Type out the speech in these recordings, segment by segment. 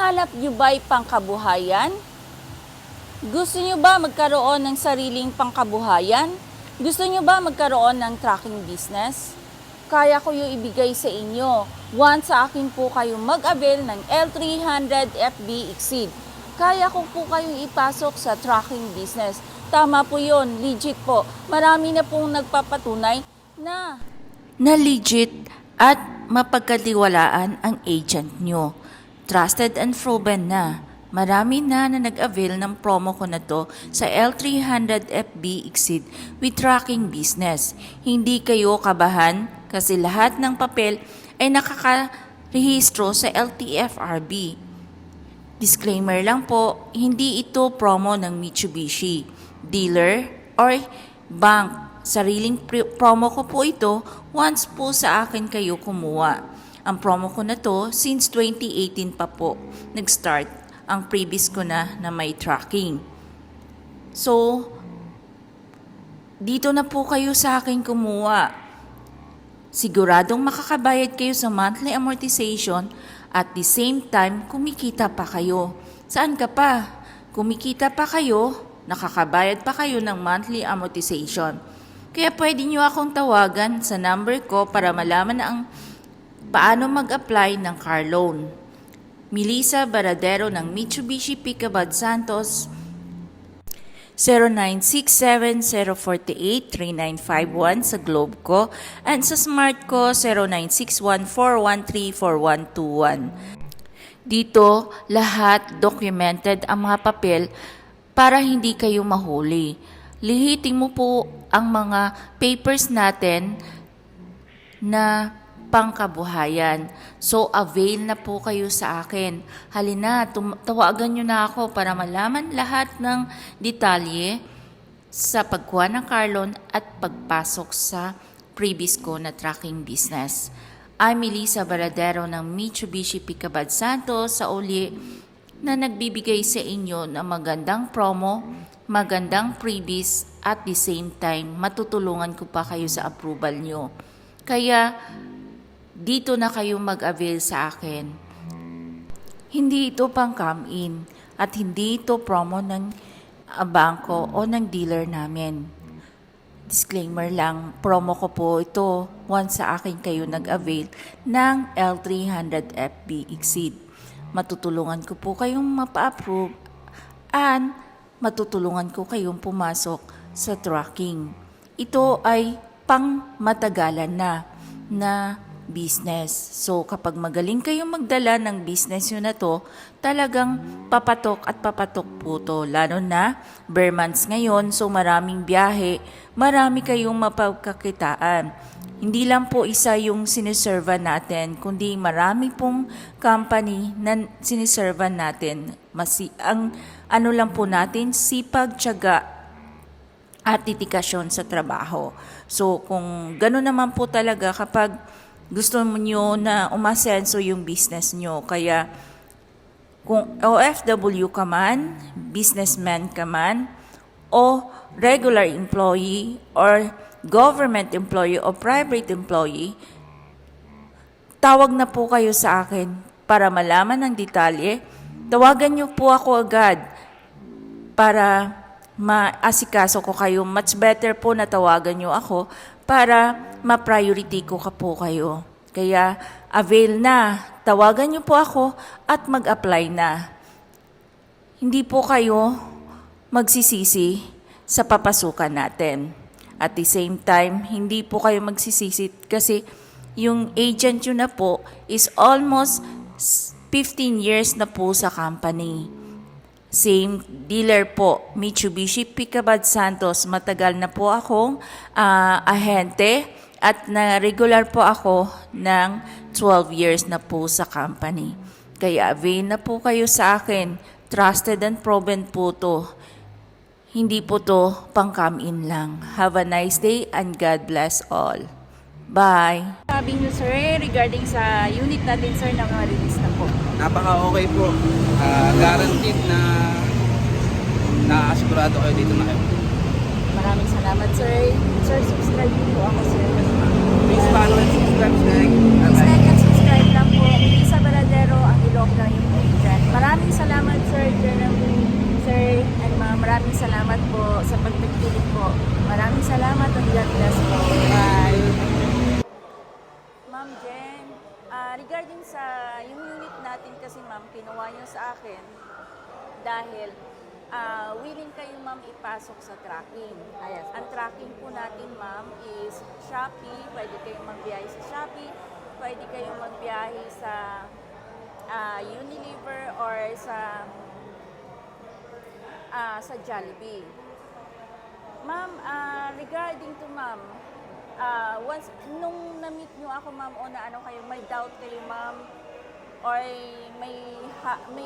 Hinahanap niyo ba'y pangkabuhayan? Gusto niyo ba magkaroon ng sariling pangkabuhayan? Gusto niyo ba magkaroon ng trucking business? Kaya ko yung ibigay sa inyo. Once sa akin po kayo mag-avail ng L300 FB Exceed. Kaya ko po kayong ipasok sa trucking business. Tama po yun, legit po. Marami na pong nagpapatunay na legit at mapagkatiwalaan ang agent nyo. Trusted and proven na. Marami na nag-avail ng promo ko na to sa L300 FB Exceed with tracking business. Hindi kayo kabahan kasi lahat ng papel ay nakakarehistro sa LTFRB. Disclaimer lang po, hindi ito promo ng Mitsubishi, dealer or bank. Sariling promo ko po ito once po sa akin kayo kumuha. Ang promo ko na to since 2018 pa po nag-start ang previous ko na may tracking. So, dito na po kayo sa akin kumuha. Siguradong makakabayad kayo sa monthly amortization at the same time kumikita pa kayo. Saan ka pa? Kumikita pa kayo, nakakabayad pa kayo ng monthly amortization. Kaya pwede nyo akong tawagan sa number ko para malaman ang paano mag-apply ng car loan. Melissa Baradero ng Mitsubishi Picabad Santos, 0967-048-3951 sa Globe ko and sa Smart ko 0961-413-4121. Dito, lahat documented ang mga papel para hindi kayo mahuli. Lihitin mo po ang mga papers natin na pangkabuhayan. So, avail na po kayo sa akin. Halina, tawagan nyo na ako para malaman lahat ng detalye sa pagkuha ng car loan at pagpasok sa previous ko na tracking business. I'm Melissa Baradero ng Mitsubishi Picabad Santos sa uli na nagbibigay sa inyo ng magandang promo, magandang previous at the same time matutulungan ko pa kayo sa approval nyo. Kaya dito na kayo mag-avail sa akin. Hindi ito pang come-in at hindi ito promo ng bangko o ng dealer namin. Disclaimer lang, promo ko po ito once sa akin kayo nag-avail ng L300 FB Exceed. Matutulungan ko po kayong mapa-approve and matutulungan ko kayong pumasok sa tracking. Ito ay pang matagalan na business. So, kapag magaling kayong magdala ng business nyo na to, talagang papatok at papatok po to. Lalo na, bare months ngayon, so maraming biyahe, marami kayong mapagkakitaan. Hindi lang po isa yung siniserva natin, kundi marami pong company na siniserva natin. Ang ano lang po natin, sipag, tiyaga, at dedikasyon sa trabaho. So, kung gano'n naman po talaga kapag gusto nyo na umasenso yung business nyo. Kaya kung OFW ka man, businessman ka man, o regular employee, or government employee, o private employee, tawag na po kayo sa akin para malaman ng detalye. Tawagan nyo po ako agad para maasikaso ko kayo. Much better po na tawagan nyo ako para ma-priority ko po kayo. Kaya avail na. Tawagan nyo po ako at mag-apply na. Hindi po kayo magsisisi sa papasukan natin. At the same time, hindi po kayo magsisisi kasi yung agent nyo na po is almost 15 years na po sa company. Same dealer po, Mitsubishi Picabad Santos. Matagal na po akong ahente at na-regular po ako ng 12 years na po sa company. Kaya avail na po kayo sa akin. Trusted and proven po to. Hindi po to pang come-in lang. Have a nice day and God bless all. Bye! sabi niyo sir regarding sa unit natin sir na ma-release na po. Napaka-okay po. Guaranteed na asigurado kayo dito na kayo. Maraming salamat sir. Sir, subscribe po ako sir. Please follow and subscribe. Please like and subscribe lang po. Melissa Baradero, ang Ilocos yung agent. salamat, Sir Jeremy. Sir and Ma'am, maraming salamat po sa pagpagpilit po. Maraming salamat and God bless po. Bye. Ma'am Jen, regarding sa yung unit natin kasi ma'am, kinuha niyo sa akin dahil willing kayo ma'am ipasok sa tracking. Yes po. Ang tracking po natin ma'am is Shopee, pwede kayong magbiyahe sa Shopee, pwede kayong magbiyahe sa Unilever or sa Jollibee. Ma'am, regarding to ma'am, once nung na-meet nyo ako ma'am o na ano kayo, may doubt kayo ma'am or may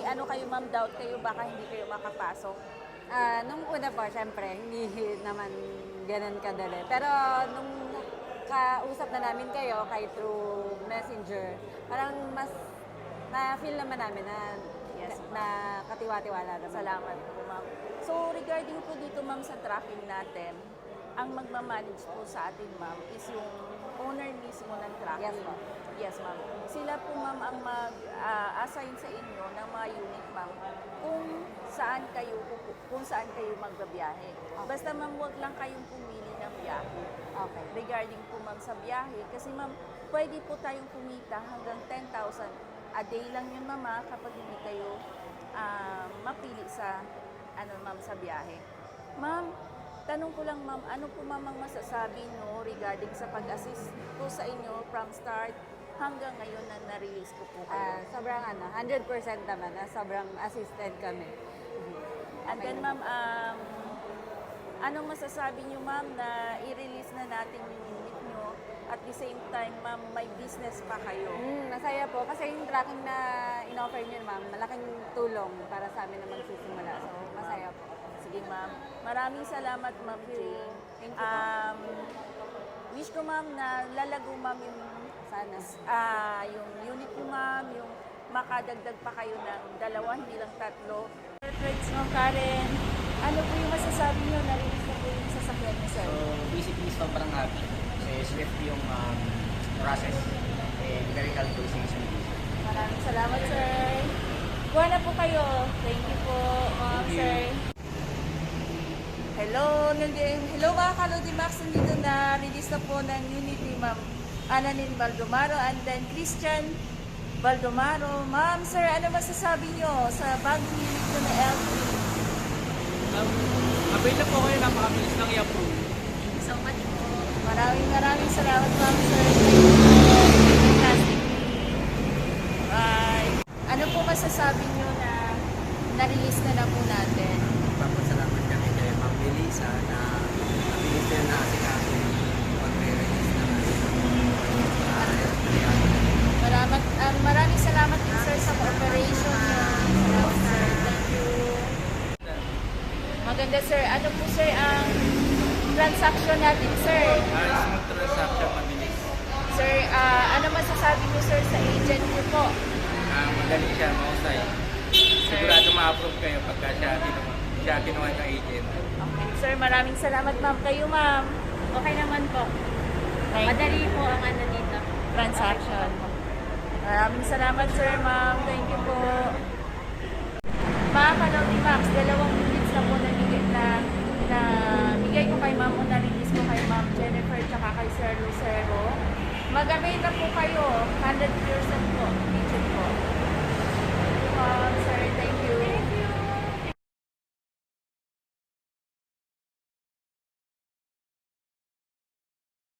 ano kayo ma'am, doubt kayo baka hindi kayo makapasok. Nung una po, syempre, hindi naman ganun kadali. Pero nung kausap na namin kayo, through Messenger, parang mas na-feel naman namin na Yes, na katiwa-tiwala naman. Salamat po ma'am. So regarding po dito ma'am sa tracking natin, ang magmamanage po sa atin ma'am is yung owner mismo ng tracking. Yes po. Yes ma'am. Sila po ma'am ang mag-assign sa inyo ng mga unit ma'am kung saan kayo magbabiyahe. Basta ma'am wag lang kayong pumili ng biyahe. Okay. Regarding po ma'am sa biyahe, kasi ma'am pwede po tayong kumita hanggang 10,000 a day lang yun mama kapag hindi kayo mapili sa ma'am sa biyahe. Ma'am, tanong ko lang ma'am, ano po ma'am ang masasabi nyo regarding sa pag-assist ko sa inyo from start hanggang ngayon na na-release ko po kayo? Sobrang 100% naman, sobrang assisted kami. And then ma'am, anong masasabi nyo ma'am na i-release na natin yung unit nyo at the same time ma'am may business pa kayo? Masaya po kasi yung tracking na in-offer nyo, ma'am, malaking tulong para sa amin na magsisimula. So, masaya po. Sige ma'am. Maraming salamat ma'am Jane. Thank you po. Wish ko ma'am na lalago ma'am yung Sana. yung unit niyo ma'am, yung makadagdag pa kayo ng 2, hindi lang 3. Perfect, ma'am Karen. Ano po yung masasabi niyo na release na po yung sasakyan niyo, sir? So basically sobrang happy kasi swift yung process and very calculating yung Maraming salamat, sir. Kuha na po kayo. Thank you po, ma'am, sir. Hello, hello mga Kalodi Max. Nandito na release na po ng unit ni Ma'am Ananin Baldomaro and then Christian Baldomaro. Ma'am, sir, ano masasabi nyo sa bagong unit ko na L3? Available po kayo, napakabilis lang i-approve. Thank you so much po. Maraming salamat, ma'am, sir. Thank you po. Fantastic. Bye. Ano po masasabi nyo na na-release na po natin? Papasalamat kami kay Ma'am Belisa na nabilis na naasikaso yung pag-release na Maraming salamat din, sir, sa cooperation niyo. Salamat, sir. Thank you. Maganda, sir. Ano po, sir, ang transaction natin, sir? Smooth transaction, mabilis. Sir, ano masasabi niyo, sir, sa agent niyo po? Magaling siya, mahusay. Sigurado ma-approve kayo pagka siya kinuha ng agent. Okay. Sir, maraming salamat, ma'am. Kayo, ma'am. Okay naman po. Madali po ang ano dito. Transaction. Maraming salamat, sir, ma'am. Thank you po. Mga Kalodi Max, 2 minutes na po na bigay ko kay ma'am o na-release ko kay ma'am Jennifer tsaka kay Sir Lucero. Mag-avail na po kayo